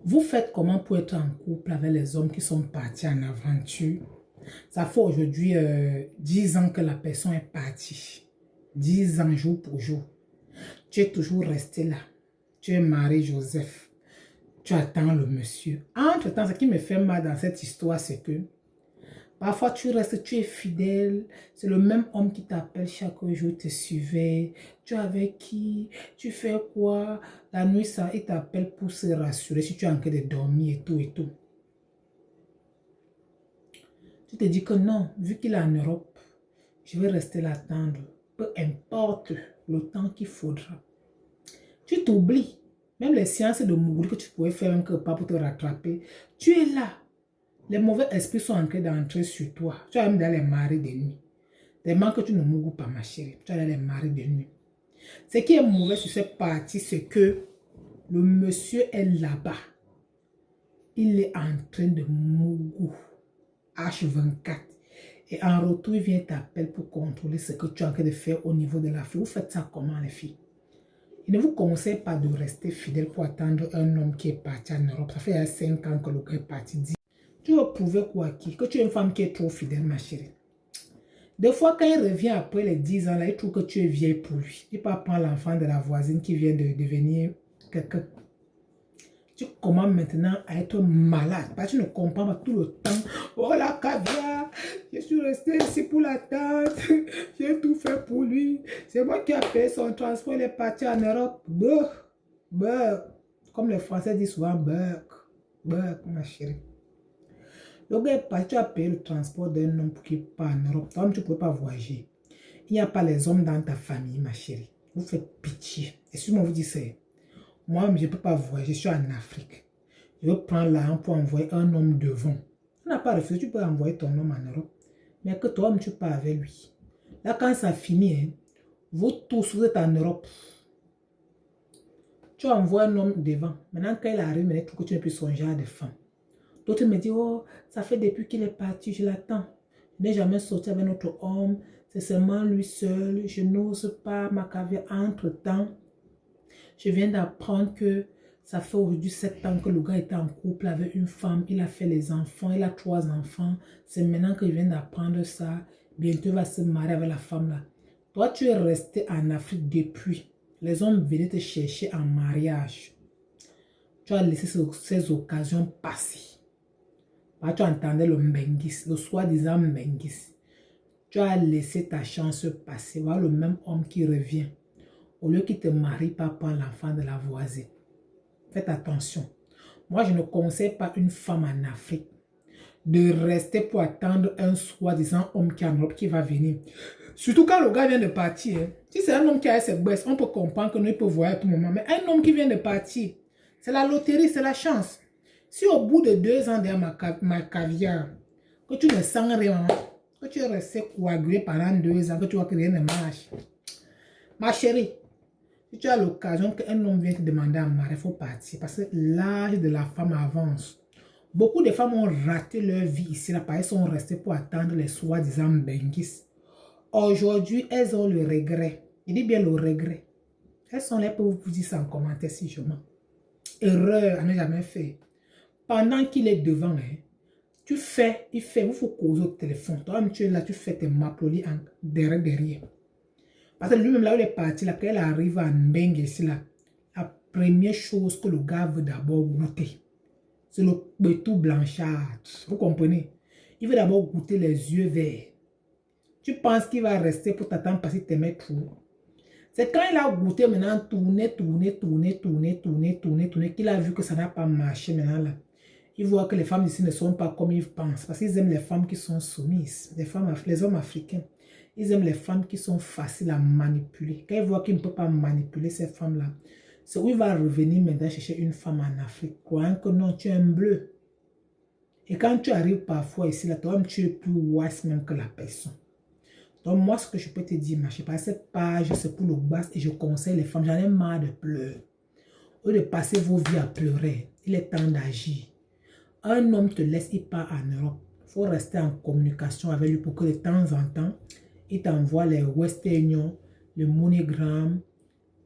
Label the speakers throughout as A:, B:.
A: Vous faites comment pour être en couple avec les hommes qui sont partis en aventure? Ça fait aujourd'hui 10 ans que la personne est partie. 10 ans jour pour jour. Tu es toujours resté là. Tu es Marie-Joseph. Tu attends le monsieur. Entre-temps, ce qui me fait mal dans cette histoire, c'est que parfois tu restes, tu es fidèle. C'est le même homme qui t'appelle chaque jour, te surveille. Tu es avec qui? Tu fais quoi? La nuit, ça, il t'appelle pour se rassurer si tu es en train de dormir et tout et tout. Tu te dis que non, vu qu'il est en Europe, je vais rester l'attendre. Peu importe le temps qu'il faudra. Tu t'oublies. Même les séances de mourir que tu pouvais faire un peu pas pour te rattraper. Tu es là. Les mauvais esprits sont en train d'entrer sur toi. Tu as même dans les marées de nuit. Tellement que tu ne mourras pas, ma chérie. Tu as dans les marées de nuit. Ce qui est mauvais sur cette partie, c'est que le monsieur est là-bas. Il est en train de mourir. H24. Et en retour, il vient t'appeler pour contrôler ce que tu es en train de faire au niveau de la fille. Vous faites ça comment, les filles? Il ne vous conseille pas de rester fidèle pour attendre un homme qui est parti en Europe. Ça fait 5 ans que le gars est parti. Tu veux prouver quoi qui? Que tu es une femme qui est trop fidèle, ma chérie. Des fois, quand il revient après les 10 ans, là, il trouve que tu es vieille pour lui. Il peut prendre l'enfant de la voisine qui vient de devenir quelqu'un. Tu commences maintenant à être malade. Parce que tu ne comprends pas tout le temps. Oh la caviar, je suis resté ici pour l'attendre. J'ai tout fait pour lui. C'est moi qui ai payé son transport. Il est parti en Europe. Burk, burk. Comme les Français disent souvent, burk, burk, ma chérie. Le gars est parti, tu as payé le transport d'un homme pour qu'il parte en Europe. Toi, tu ne peux pas voyager. Il n'y a pas les hommes dans ta famille, ma chérie. Vous faites pitié. Excuse-moi, vous dites ça. Moi, je ne peux pas voyager, je suis en Afrique. Je veux prendre l'argent pour envoyer un homme devant. Tu n'as pas refusé, tu peux envoyer ton homme en Europe. Mais que toi, tu pars avec lui. Là, quand ça finit, hein, vous tous, vous êtes en Europe. Tu envoies un homme devant. Maintenant, quand il arrive, il faut que tu n'aies plus son genre de femme. D'autres me disent, oh, ça fait depuis qu'il est parti, je l'attends. Je n'ai jamais sorti avec notre homme. C'est seulement lui seul. Je n'ose pas m'accaver entre-temps. Je viens d'apprendre que ça fait aujourd'hui 7 ans que le gars était en couple avec une femme. Il a fait les enfants. Il a 3 enfants. C'est maintenant qu'il vient d'apprendre ça. Bientôt, il va se marier avec la femme là. Toi, tu es resté en Afrique depuis. Les hommes venaient te chercher en mariage. Tu as laissé ces occasions passer. Tu entendais le mbengis, le soi-disant mbengis. Tu as laissé ta chance passer. Voilà le même homme qui revient. Au lieu qu'il te marie, pas prendre l'enfant de la voisine. Faites attention. Moi, je ne conseille pas une femme en Afrique de rester pour attendre un soi-disant homme qui est en Europe qui va venir. Surtout quand le gars vient de partir. Hein. Si c'est un homme qui a ses baisses, on peut comprendre que nous peut voyager à tout moment. Mais un homme qui vient de partir, c'est la loterie, c'est la chance. Si au bout de 2 ans derrière ma caviar, que tu ne sens rien, que tu es resté coagulé pendant 2 ans, que tu vois que rien ne marche. Ma chérie, si tu as l'occasion qu'un homme vienne te demander à marier, il faut partir. Parce que l'âge de la femme avance. Beaucoup de femmes ont raté leur vie ici, là, parce qu'elles sont restées pour attendre les soi-disant benguis. Aujourd'hui, elles ont le regret. Je dis bien le regret. Elles sont là pour vous dire ça en commentaire si je mens. Erreur à ne jamais faire. Pendant qu'il est devant, hein, tu fais, il fait, il faut causer au téléphone. Toi-même, tu es là, tu fais tes maploli derrière. Parce que lui-même, là où il est parti, là, quand il arrive à Mbeng ici, là, la première chose que le gars veut d'abord goûter, c'est le bétou blanchard. Vous comprenez? Il veut d'abord goûter les yeux verts. Tu penses qu'il va rester pour t'attendre parce qu'il t'aimait trop. C'est quand il a goûté maintenant, tourner, qu'il a vu que ça n'a pas marché maintenant là. Il voit que les femmes ici ne sont pas comme ils pensent. Parce qu'ils aiment les femmes qui sont soumises. Les hommes africains. Ils aiment les femmes qui sont faciles à manipuler. Quand ils voient qu'il ne peut pas manipuler ces femmes-là, c'est où il va revenir maintenant chercher une femme en Afrique. Croyant que non, tu es un bleu. Et quand tu arrives parfois ici, là, toi-même, tu es plus wise même que la personne. Donc, moi, ce que je peux te dire, ma chérie, cette page, c'est pour le bas et je conseille les femmes. J'en ai marre de pleurer. Au lieu de passer vos vies à pleurer, il est temps d'agir. Un homme te laisse, il part en Europe. Il faut rester en communication avec lui pour que de temps en temps, il t'envoie les Western Union, le MoneyGram,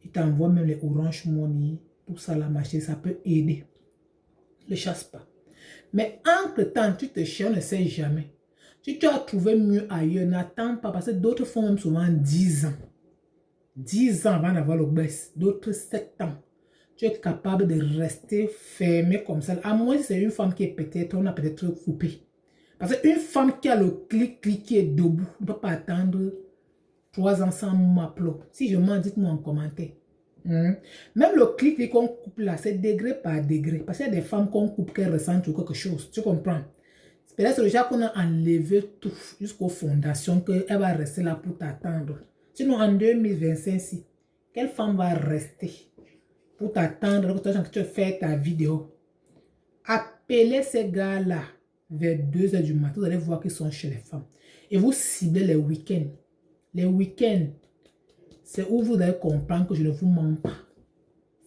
A: il t'envoie même les Orange Money. Tout ça, la machine, ça peut aider. le chasse pas. Mais entre-temps, tu te cherches, on ne sait jamais. Si tu as trouvé mieux ailleurs, n'attends pas parce que d'autres font même souvent 10 ans. 10 ans avant d'avoir le baisse, d'autres 7 ans. Tu es capable de rester fermé comme ça. À moins que c'est une femme qui est peut-être, on a peut-être coupé. Parce qu'une femme qui a le clic qui est debout, ne peut pas attendre 3 ans sans m'appeler. Si je m'en dites-moi en commentaire. Même le clic qu'on coupe là, c'est degré par degré. Parce qu'il y a des femmes qu'on coupe qu'elles ressentent quelque chose. Tu comprends? Peut-être déjà qu'on a enlevé tout jusqu'aux fondations qu'elle va rester là pour t'attendre. Sinon en 2025, si, quelle femme va rester pour t'attendre que tu fais ta vidéo? Appelez ces gars-là vers 2 h du matin. Vous allez voir qu'ils sont chez les femmes. Et vous ciblez les week-ends. Les week-ends, c'est où vous allez comprendre que je ne vous mens pas.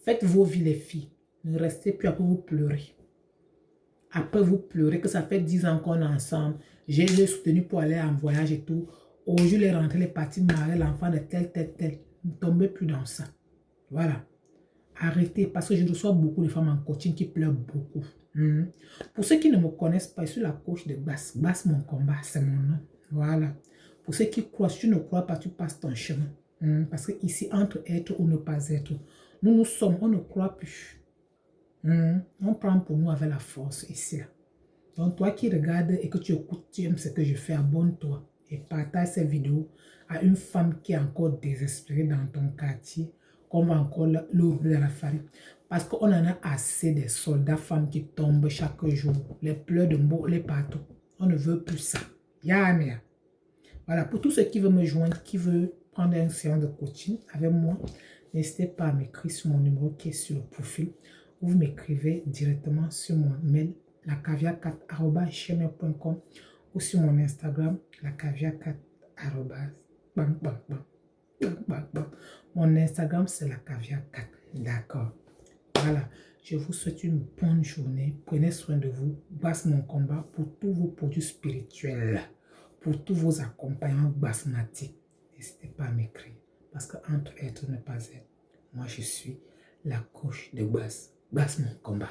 A: Faites vos vies les filles. Ne restez plus après vous pleurer. Après vous pleurez que ça fait 10 ans qu'on est ensemble. J'ai soutenu pour aller en voyage et tout. Aujourd'hui, les rentrées, les parties mariées, l'enfant de tel. Ne tombez plus dans ça. Voilà. Arrêtez parce que je reçois beaucoup de femmes en coaching qui pleurent beaucoup. Pour ceux qui ne me connaissent pas, je suis la coach de Basse. Basse mon combat, c'est mon nom. Voilà. Pour ceux qui croient, si tu ne crois pas, tu passes ton chemin. Parce que ici, entre être ou ne pas être, nous sommes, on ne croit plus. On prend pour nous avec la force ici. Donc toi qui regardes et que tu écoutes, tu aimes ce que je fais, abonne-toi et partage cette vidéo à une femme qui est encore désespérée dans ton quartier, qu'on va encore le rouler dans la farine. Parce qu'on en a assez des soldats femmes qui tombent chaque jour, les pleurs de mots, les partout. On ne veut plus ça. Yamia. Voilà, pour tous ceux qui veulent me joindre, qui veulent prendre une séance de coaching avec moi, n'hésitez pas à m'écrire sur mon numéro qui est sur le profil. Vous m'écrivez directement sur mon mail lacaviar4@gmail.com ou sur mon Instagram lacaviar4. Mon Instagram c'est lacaviar4. D'accord. Voilà. Je vous souhaite une bonne journée. Prenez soin de vous. Basse mon combat pour tous vos produits spirituels, pour tous vos accompagnements basmatiques. N'hésitez pas à m'écrire parce que entre être ne pas être, moi je suis la coach de Basse. Basse mon combat.